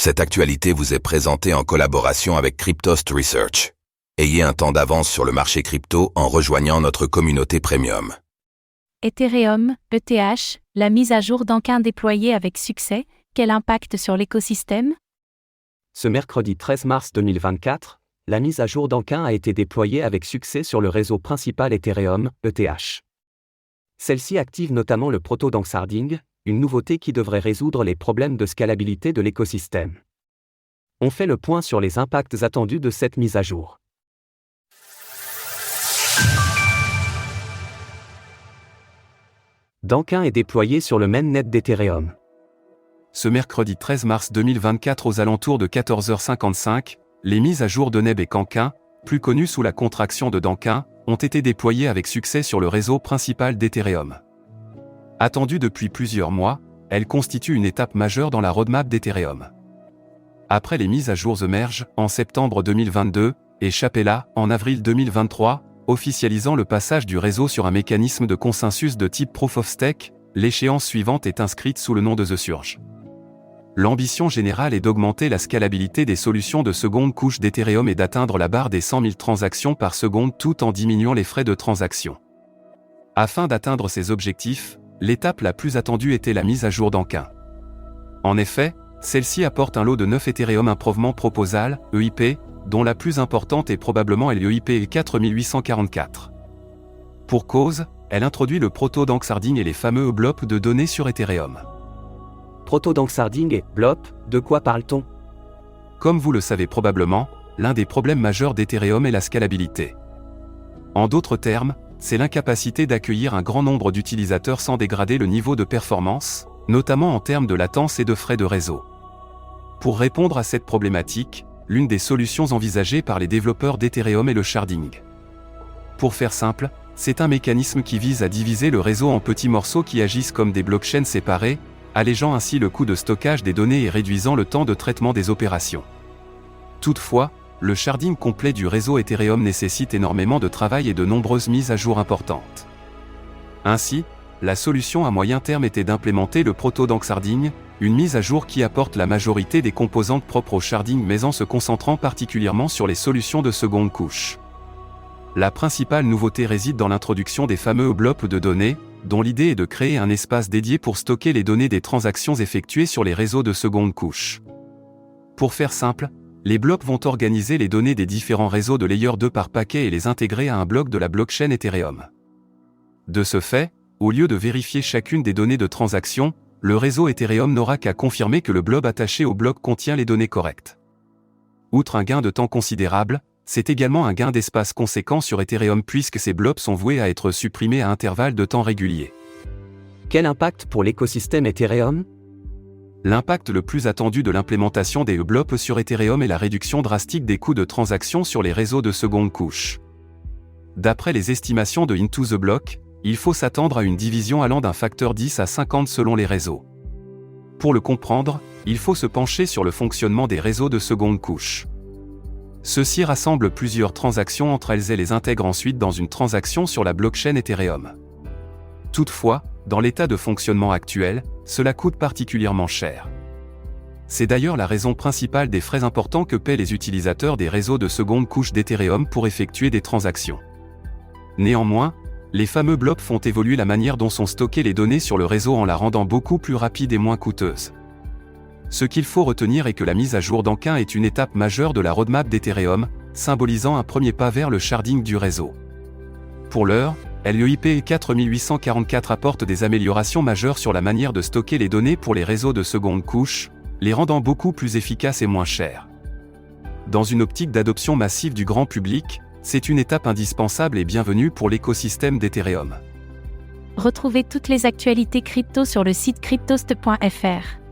Cette actualité vous est présentée en collaboration avec Cryptost Research. Ayez un temps d'avance sur le marché crypto en rejoignant notre communauté premium. Ethereum, ETH, la mise à jour d'Ankin déployée avec succès, quel impact sur l'écosystème? Ce mercredi 13 mars 2024, la mise à jour d'Ankin a été déployée avec succès sur le réseau principal Ethereum, ETH. Celle-ci active notamment le proto-danksharding, une nouveauté qui devrait résoudre les problèmes de scalabilité de l'écosystème. On fait le point sur les impacts attendus de cette mise à jour. Dankin est déployé sur le mainnet d'Ethereum. Ce mercredi 13 mars 2024 aux alentours de 14h55, les mises à jour de Neb et Kankin, plus connues sous la contraction de Dankin, ont été déployées avec succès sur le réseau principal d'Ethereum. Attendue depuis plusieurs mois, elle constitue une étape majeure dans la roadmap d'Ethereum. Après les mises à jour Emerge en septembre 2022 et Chapella en avril 2023, officialisant le passage du réseau sur un mécanisme de consensus de type Proof of Stake, l'échéance suivante est inscrite sous le nom de The Surge. L'ambition générale est d'augmenter la scalabilité des solutions de seconde couche d'Ethereum et d'atteindre la barre des 100 000 transactions par seconde tout en diminuant les frais de transaction. Afin d'atteindre ces objectifs, l'étape la plus attendue était la mise à jour d'Ankin. En effet, celle-ci apporte un lot de 9 Ethereum Improvement Proposal, EIP, dont la plus importante est probablement l'EIP 4844. Pour cause, elle introduit le proto-danksharding et les fameux blops de données sur Ethereum. Proto-danksharding et blop, de quoi parle-t-on? Comme vous le savez probablement, l'un des problèmes majeurs d'Ethereum est la scalabilité. En d'autres termes, c'est l'incapacité d'accueillir un grand nombre d'utilisateurs sans dégrader le niveau de performance, notamment en termes de latence et de frais de réseau. Pour répondre à cette problématique, l'une des solutions envisagées par les développeurs d'Ethereum est le sharding. Pour faire simple, c'est un mécanisme qui vise à diviser le réseau en petits morceaux qui agissent comme des blockchains séparés, allégeant ainsi le coût de stockage des données et réduisant le temps de traitement des opérations. Toutefois, le sharding complet du réseau Ethereum nécessite énormément de travail et de nombreuses mises à jour importantes. Ainsi, la solution à moyen terme était d'implémenter le proto-danksharding, une mise à jour qui apporte la majorité des composantes propres au sharding mais en se concentrant particulièrement sur les solutions de seconde couche. La principale nouveauté réside dans l'introduction des fameux blops de données, dont l'idée est de créer un espace dédié pour stocker les données des transactions effectuées sur les réseaux de seconde couche. Pour faire simple, les blops vont organiser les données des différents réseaux de layer 2 par paquet et les intégrer à un bloc de la blockchain Ethereum. De ce fait, au lieu de vérifier chacune des données de transaction, le réseau Ethereum n'aura qu'à confirmer que le blob attaché au bloc contient les données correctes. Outre un gain de temps considérable, c'est également un gain d'espace conséquent sur Ethereum puisque ces blobs sont voués à être supprimés à intervalles de temps réguliers. Quel impact pour l'écosystème Ethereum? L'impact le plus attendu de l'implémentation des blops sur Ethereum est la réduction drastique des coûts de transaction sur les réseaux de seconde couche. D'après les estimations de Into the Block, il faut s'attendre à une division allant d'un facteur 10 à 50 selon les réseaux. Pour le comprendre, il faut se pencher sur le fonctionnement des réseaux de seconde couche. Ceux-ci rassemblent plusieurs transactions entre elles et les intègrent ensuite dans une transaction sur la blockchain Ethereum. Toutefois, dans l'état de fonctionnement actuel, cela coûte particulièrement cher. C'est d'ailleurs la raison principale des frais importants que paient les utilisateurs des réseaux de seconde couche d'Ethereum pour effectuer des transactions. Néanmoins, les fameux blops font évoluer la manière dont sont stockées les données sur le réseau en la rendant beaucoup plus rapide et moins coûteuse. Ce qu'il faut retenir est que la mise à jour d'Ankin est une étape majeure de la roadmap d'Ethereum, symbolisant un premier pas vers le sharding du réseau. Pour l'heure, l'EIP 4844 apporte des améliorations majeures sur la manière de stocker les données pour les réseaux de seconde couche, les rendant beaucoup plus efficaces et moins chers. Dans une optique d'adoption massive du grand public, c'est une étape indispensable et bienvenue pour l'écosystème d'Ethereum. Retrouvez toutes les actualités crypto sur le site cryptost.fr.